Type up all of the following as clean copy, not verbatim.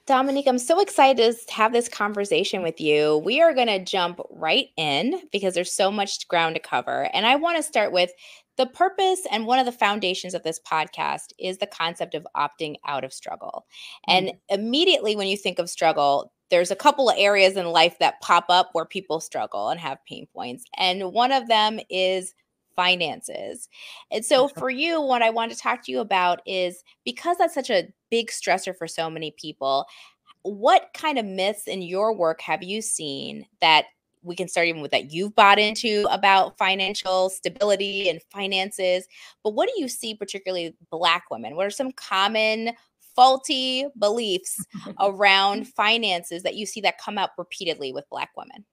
Dominique, I'm so excited to have this conversation with you. We are going to jump right in because there's so much ground to cover. And I want to start with the purpose, and one of the foundations of this podcast is the concept of opting out of struggle. And immediately when you think of struggle, there's a couple of areas in life that pop up where people struggle and have pain points. And one of them is finances. And so for you, what I want to talk to you about is, because that's such a big stressor for so many people, what kind of myths in your work have you seen that we can start even with that you've bought into about financial stability and finances? But what do you see, particularly Black women? What are some common faulty beliefs around finances that you see that come up repeatedly with Black women?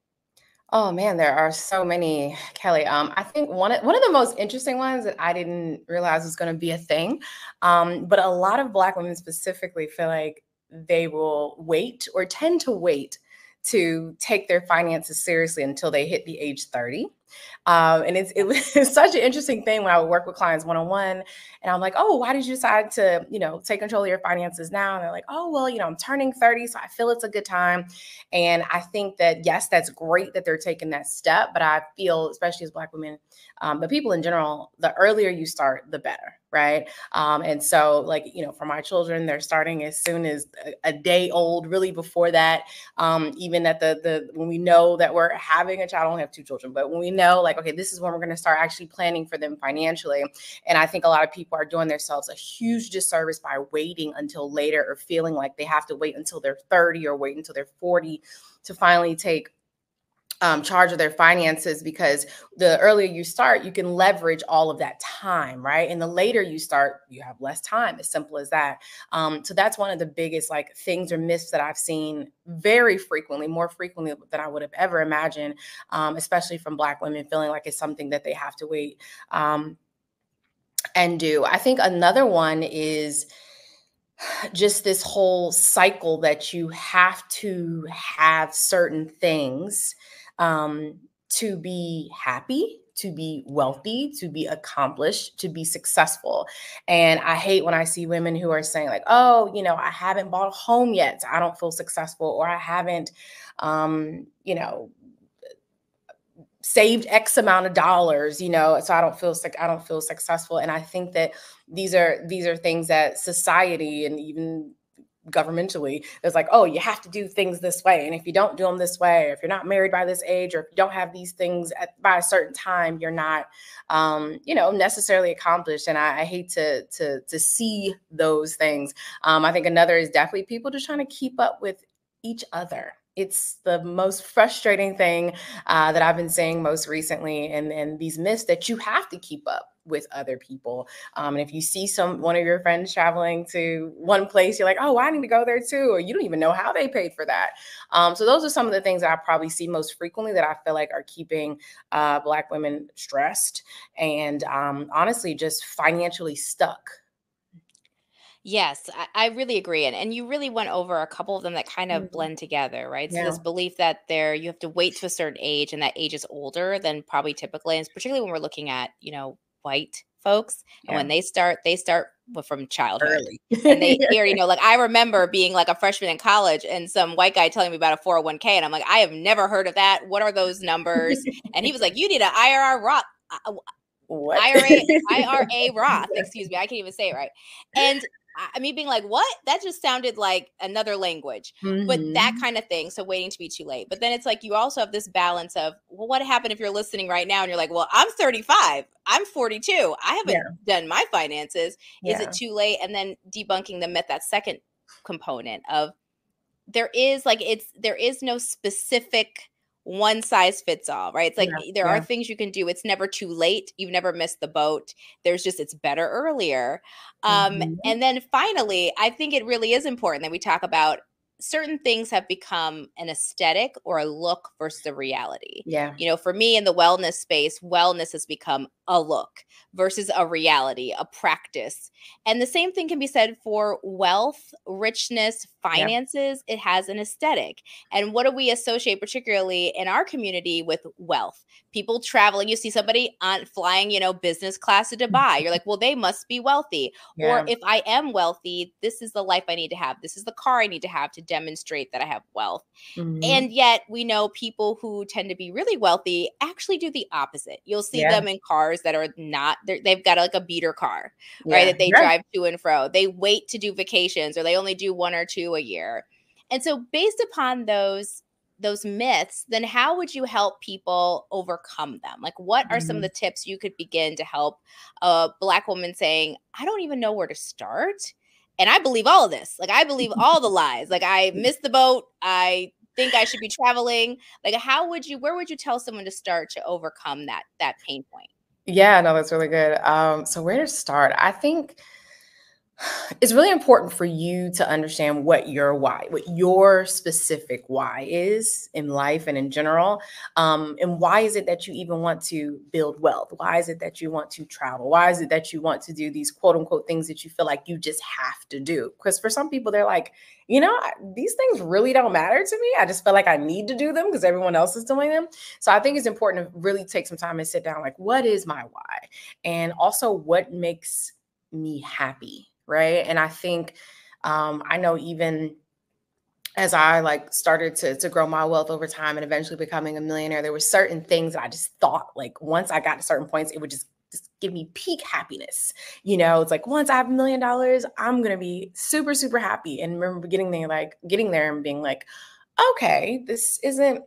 Oh man, there are so many, Kelly. I think one of the most interesting ones that I didn't realize was going to be a thing, but a lot of Black women specifically feel like they will wait or tend to wait to take their finances seriously until they hit the age 30. And it was such an interesting thing when I would work with clients one-on-one, and I'm like, oh, why did you decide to, take control of your finances now? And they're like, oh, well, I'm turning 30, so I feel it's a good time. And I think that, yes, that's great that they're taking that step, but I feel, especially as Black women, but people in general, the earlier you start, the better, right? And so, for my children, they're starting as soon as a day old, really before that. Even at when we know that we're having a child, I don't have two children, but when we know, okay, this is when we're going to start actually planning for them financially. And I think a lot of people are doing themselves a huge disservice by waiting until later, or feeling like they have to wait until they're 30 or wait until they're 40 to finally take charge of their finances, because the earlier you start, you can leverage all of that time, right? And the later you start, you have less time, as simple as that. So that's one of the biggest things or myths that I've seen very frequently, more frequently than I would have ever imagined, especially from Black women, feeling like it's something that they have to wait and do. I think another one is just this whole cycle that you have to have certain things to be happy, to be wealthy, to be accomplished, to be successful. And I hate when I see women who are saying oh, I haven't bought a home yet, so I don't feel successful, or I haven't, saved X amount of dollars, so I don't feel successful. And I think that these are things that society and even governmentally is oh, you have to do things this way. And if you don't do them this way, if you're not married by this age, or if you don't have these things by a certain time, you're not, necessarily accomplished. And I hate to see those things. I think another is definitely people just trying to keep up with each other. It's the most frustrating thing that I've been saying most recently, and these myths that you have to keep up with other people. And if you see one of your friends traveling to one place, you're like, oh, I need to go there too. Or you don't even know how they paid for that. So those are some of the things that I probably see most frequently that I feel like are keeping Black women stressed and honestly just financially stuck. Yes, I really agree. And you really went over a couple of them that kind of blend together, right? So this belief that you have to wait to a certain age, and that age is older than probably typically, and particularly when we're looking at, white folks. And when they start from childhood. Early. And they already know, I remember being a freshman in college and some white guy telling me about a 401k. And I'm like, I have never heard of that. What are those numbers? And he was like, you need an IRA Roth. What? IRA Roth, excuse me. I can't even say it right. And me being like, what? That just sounded like another language, but that kind of thing. So waiting to be too late. But then it's you also have this balance of, well, what happened if you're listening right now and you're like, well, I'm 35, I'm 42. I haven't done my finances. Is it too late? And then debunking the myth, that second component of there is no specific one size fits all, right? It's there are things you can do. It's never too late. You've never missed the boat. It's better earlier. And then finally, I think it really is important that we talk about certain things have become an aesthetic or a look versus a reality. Yeah. For me in the wellness space, wellness has become a look versus a reality, a practice. And the same thing can be said for wealth, richness, Yep. finances, it has an aesthetic. And what do we associate, particularly in our community, with wealth? People traveling, you see somebody on flying, business class to Dubai. You're like, well, they must be wealthy. Or Yeah. if I am wealthy, this is the life I need to have. This is the car I need to have to demonstrate that I have wealth. Hmm. And yet we know people who tend to be really wealthy actually do the opposite. You'll see Yeah. them in cars that are not, they've got like a beater car, right? Yeah. That they Yeah. drive to and fro. They wait to do vacations, or they only do one or two a year. And so based upon those myths, then how would you help people overcome them? Like, what are some of the Mhm. tips you could begin to help a Black woman saying, I don't even know where to start? And I believe all of this. Like, I believe all the lies. Like, I missed the boat. I think I should be traveling. Like, where would you tell someone to start to overcome that pain point? Yeah, no, that's really good. So where to start? I think it's really important for you to understand what your why, what your specific why is in life and in general. And why is it that you even want to build wealth? Why is it that you want to travel? Why is it that you want to do these quote unquote things that you feel like you just have to do? Because for some people, they're like, these things really don't matter to me. I just feel like I need to do them because everyone else is doing them. So I think it's important to really take some time and sit down, like, what is my why? And also what makes me happy, right? And I think I know even as I like started to grow my wealth over time and eventually becoming a millionaire, there were certain things that I just thought like once I got to certain points, it would just give me peak happiness. It's like once I have $1 million, I'm gonna be super, super happy. And remember getting there and being like, okay, this isn't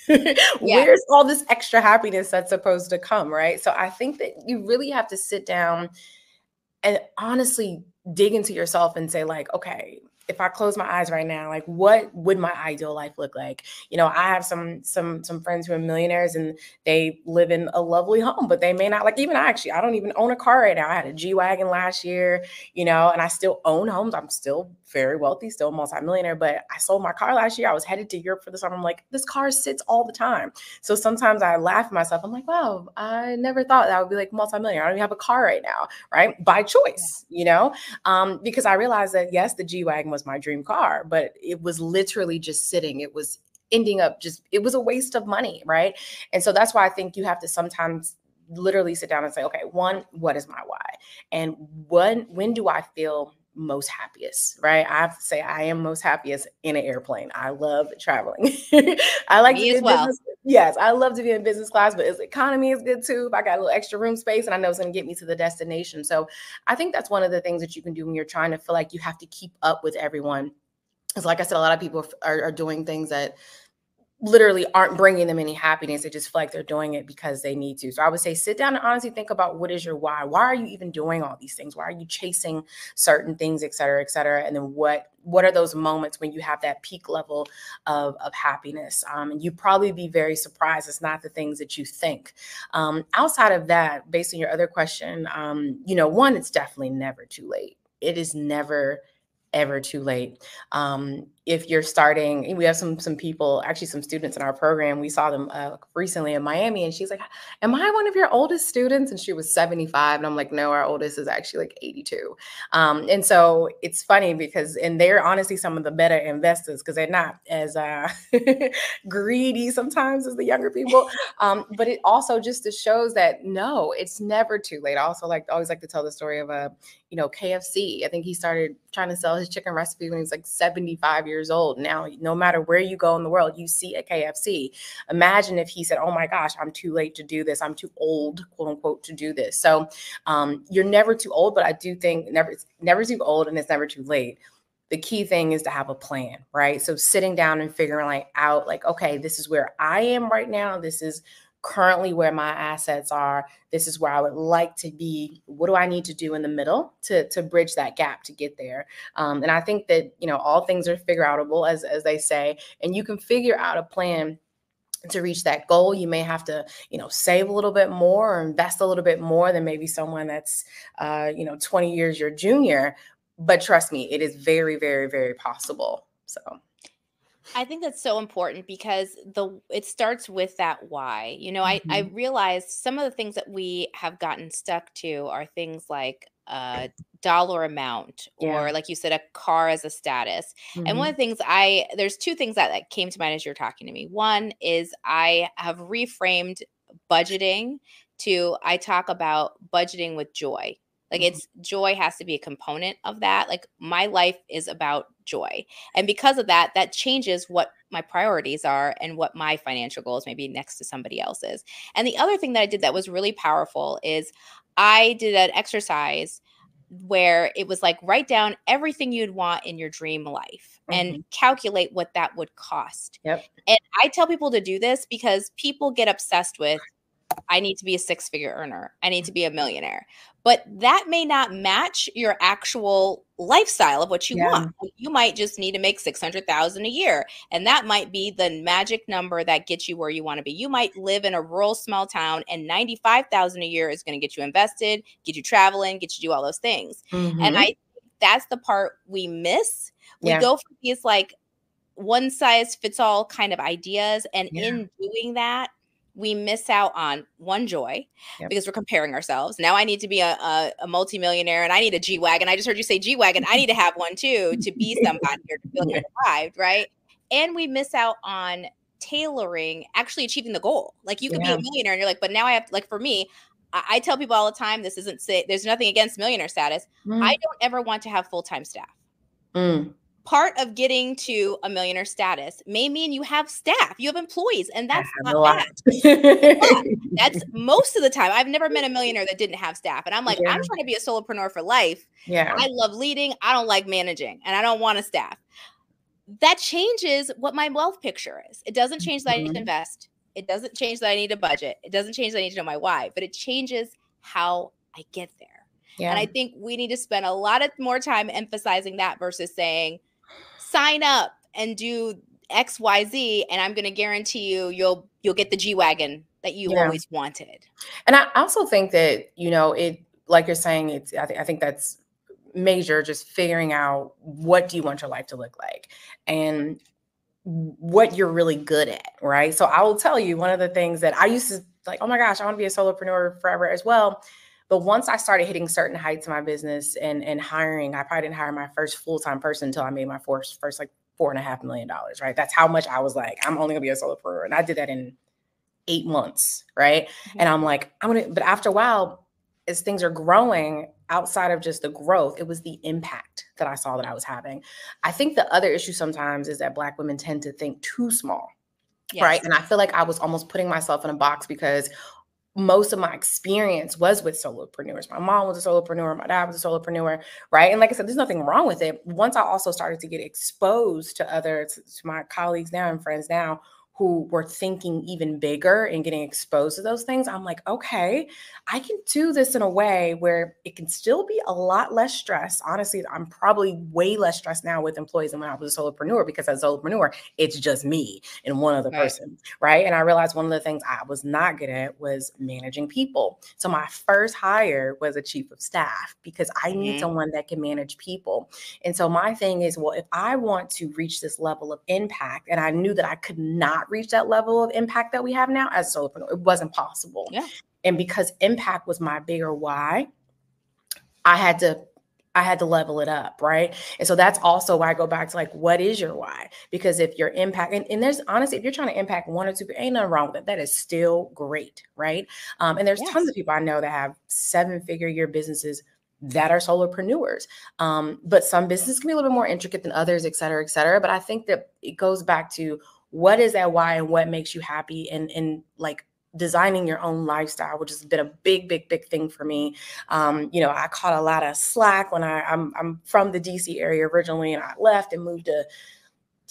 Yeah. where's all this extra happiness that's supposed to come, right? So I think that you really have to sit down and honestly dig into yourself and say like, okay, if I close my eyes right now, like what would my ideal life look like? I have some friends who are millionaires and they live in a lovely home, but they may not, like, even I don't even own a car right now. I had a G-Wagon last year, and I still own homes. I'm still very wealthy, still multimillionaire, but I sold my car last year. I was headed to Europe for the summer. I'm like, this car sits all the time. So sometimes I laugh at myself. I'm like, wow, I never thought that I would be like multimillionaire. I don't even have a car right now, right? By choice, because I realized that, yes, the G-Wagon was my dream car, but it was literally just sitting. It was ending up it was a waste of money, right? And so that's why I think you have to sometimes literally sit down and say, okay, one, what is my why? And when do I feel most happiest, right? I have to say I am most happiest in an airplane. I love traveling. I like to Me be as in well. business. Yes, I love to be in business class, but its economy is good too. If I got a little extra room space and I know it's going to get me to the destination. So I think that's one of the things that you can do when you're trying to feel like you have to keep up with everyone. Because like I said, a lot of people are doing things that literally aren't bringing them any happiness. They just feel like they're doing it because they need to. So I would say sit down and honestly think about what is your why? Why are you even doing all these things? Why are you chasing certain things, et cetera, et cetera? And then what are those moments when you have that peak level of happiness? And you probably be very surprised. It's not the things that you think. Outside of that, based on your other question, one, it's definitely never too late. It is never ever too late. If you're starting, we have some people, actually some students in our program. We saw them recently in Miami, and she's like, "Am I one of your oldest students?" And she was 75, and I'm like, "No, our oldest is actually like 82." And so it's funny and they're honestly some of the better investors because they're not as greedy sometimes as the younger people. But it also just shows that no, it's never too late. I also always like to tell the story of KFC. I think he started trying to sell his chicken recipe when he was like 75 years old. Now, no matter where you go in the world, you see a KFC. Imagine if he said, "Oh my gosh, I'm too late to do this. I'm too old, quote unquote, to do this." So you're never too old, but I do think never too old and it's never too late. The key thing is to have a plan, right? So sitting down and figuring out like, okay, this is where I am right now. This is currently where my assets are. This is where I would like to be. What do I need to do in the middle to bridge that gap to get there? And I think that, all things are figure outable, as they say, and you can figure out a plan to reach that goal. You may have to, save a little bit more or invest a little bit more than maybe someone that's, 20 years your junior. But trust me, it is very, very, very possible. So. I think that's so important because it starts with that why. I Mhm. realized some of the things that we have gotten stuck to are things like a dollar amount, or like you said, a car as a status. And one of the things there's two things that came to mind as you're talking to me. One is I have reframed budgeting to, I talk about budgeting with joy. Like it's joy has to be a component of that. Like my life is about joy. And because of that, that changes what my priorities are and what my financial goals may be next to somebody else's. And the other thing that I did that was really powerful is I did an exercise where it was like, write down everything you'd want in your dream life and calculate what that would cost. Yep. And I tell people to do this because people get obsessed with, I need to be a six-figure earner. I need to be a millionaire. But that may not match your actual lifestyle of what you want. You might just need to make $600,000 a year. And that might be the magic number that gets you where you want to be. You might live in a rural small town and $95,000 a year is going to get you invested, get you traveling, get you do all those things. And I think that's the part we miss. We go for these like one size fits all kind of ideas. And in doing that, we miss out on one, joy, because we're comparing ourselves. Now I need to be a multimillionaire and I need a G-Wagon. I just heard you say G-Wagon. I need to have one too, to be somebody or to feel like I arrived, right? And we miss out on tailoring, actually achieving the goal. Like you could be a millionaire and you're like, but now I have, like for me, I tell people all the time, this isn't, there's nothing against millionaire status. I don't ever want to have full-time staff. Part of getting to a millionaire status may mean you have staff, you have employees, and that's not bad. That's most of the time. I've never met a millionaire that didn't have staff. And I'm like, I'm trying to be a solopreneur for life. I love leading. I don't like managing, and I don't want a staff. That changes what my wealth picture is. It doesn't change that I need to invest. It doesn't change that I need a budget. It doesn't change that I need to know my why, but it changes how I get there. And I think we need to spend a lot of more time emphasizing that versus saying, sign up and do X, Y, Z, and I'm going to guarantee you'll get the G-Wagon that you always wanted. And I also think that, you know, it, like you're saying, it's, I think that's major, just figuring out what do you want your life to look like and what you're really good at, right? So I will tell you, one of the things that I used to like, oh my gosh, I want to be a solopreneur forever as well. But once I started hitting certain heights in my business and hiring, I probably didn't hire my first full-time person until I made my first like $4.5 million, right? That's how much I was like, I'm only gonna be a solopreneur. And I did that in 8 months, right? And I'm like, but after a while, as things are growing outside of just the growth, it was the impact that I saw that I was having. I think the other issue sometimes is that Black women tend to think too small, right? And I feel like I was almost putting myself in a box because most of my experience was with solopreneurs. My mom was a solopreneur. My dad was a solopreneur, right? And like I said, there's nothing wrong with it. Once I also started to get exposed to my colleagues now and friends now who were thinking even bigger and getting exposed to those things, I'm like, okay, I can do this in a way where it can still be a lot less stress. Honestly, I'm probably way less stressed now with employees than when I was a solopreneur, because as a solopreneur, it's just me and one other person, right? And I realized one of the things I was not good at was managing people. So my first hire was a chief of staff because I need someone that can manage people. And so my thing is, well, if I want to reach this level of impact, and I knew that I could not reach that level of impact that we have now as a solopreneur, it wasn't possible. And because impact was my bigger why, I had to level it up, right? And so that's also why I go back to like, what is your why? Because if your impact, and there's honestly, if you're trying to impact 1 or 2, ain't nothing wrong with it. That is still great, right? And there's tons of people I know that have 7-figure-year businesses that are solopreneurs. But some businesses can be a little bit more intricate than others, et cetera, et cetera. But I think that it goes back to what is that why and what makes you happy, and like designing your own lifestyle, which has been a big thing for me. You know, I caught a lot of slack when I'm from the DC area originally, and I left and moved to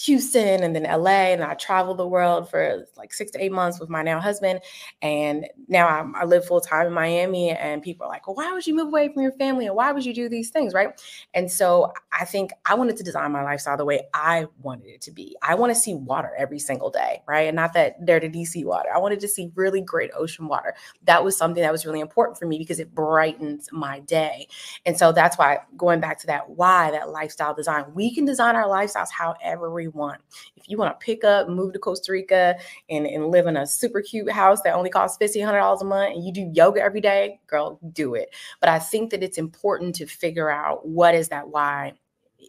Houston and then LA, and I traveled the world for like 6 to 8 months with my now husband. And now I live full time in Miami, and people are like, well, why would you move away from your family? And why would you do these things? Right. And so I think I wanted to design my lifestyle the way I wanted it to be. I want to see water every single day. Right. And not that they're the DC water. I wanted to see really great ocean water. That was something that was really important for me because it brightens my day. And so that's why, going back to that why, that lifestyle design, we can design our lifestyles however we you want. If you want to pick up, move to Costa Rica and live in a super cute house that only costs $1,500 a month and you do yoga every day, girl, do it. But I think that it's important to figure out what is that why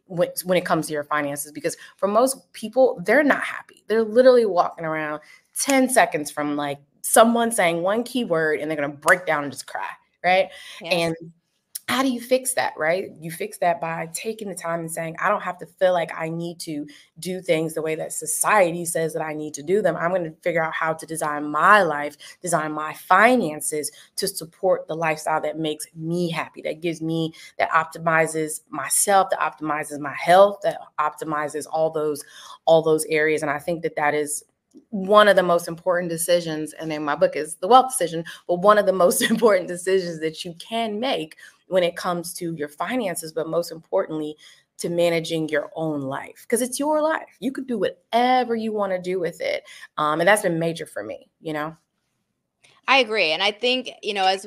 when it comes to your finances, because for most people, they're not happy. They're literally walking around 10 seconds from like someone saying one keyword and they're going to break down and just cry. Right. Yes. And how do you fix that, right? You fix that by taking the time and saying, I don't have to feel like I need to do things the way that society says that I need to do them. I'm going to figure out how to design my life, design my finances to support the lifestyle that makes me happy, that gives me, that optimizes myself, that optimizes my health, that optimizes all those areas. And I think that that is one of the most important decisions, and in my book is The Wealth Decision, but one of the most important decisions that you can make when it comes to your finances, but most importantly, to managing your own life, because it's your life. You could do whatever you want to do with it. And that's been major for me, you know? I agree. And I think, as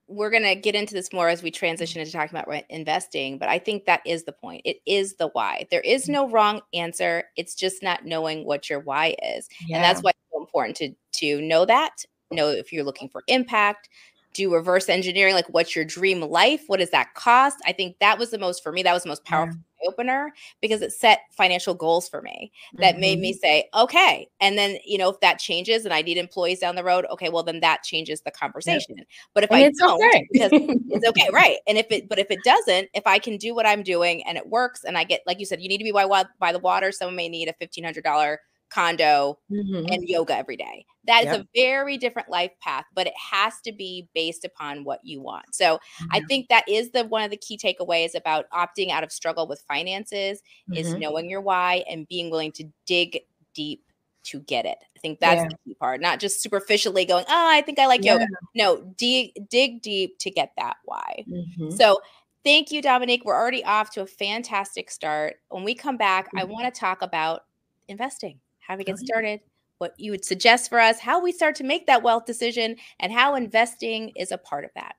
we're going to get into this more as we transition into talking about investing, but I think that is the point. It is the why. There is no wrong answer. It's just not knowing what your why is. Yeah. And that's why it's so important to know that, know if you're looking for impact, do reverse engineering, like what's your dream life? What does that cost? I think that was the most powerful opener, because it set financial goals for me that made me say, okay. And then, if that changes and I need employees down the road, okay, well then that changes the conversation. Yep. But if I don't, because it's okay. Right. And if it doesn't, if I can do what I'm doing and it works and I get, like you said, you need to be by the water. Someone may need a $1,500 condo and yoga every day. That is a very different life path, but it has to be based upon what you want. So I think that is one of the key takeaways about opting out of struggle with finances is knowing your why and being willing to dig deep to get it. I think that's the key part, not just superficially going, oh, I think I like yoga. No, dig deep to get that why. So thank you, Dominique. We're already off to a fantastic start. When we come back, I want to talk about investing, how we get started, what you would suggest for us, how we start to make that wealth decision, and how investing is a part of that.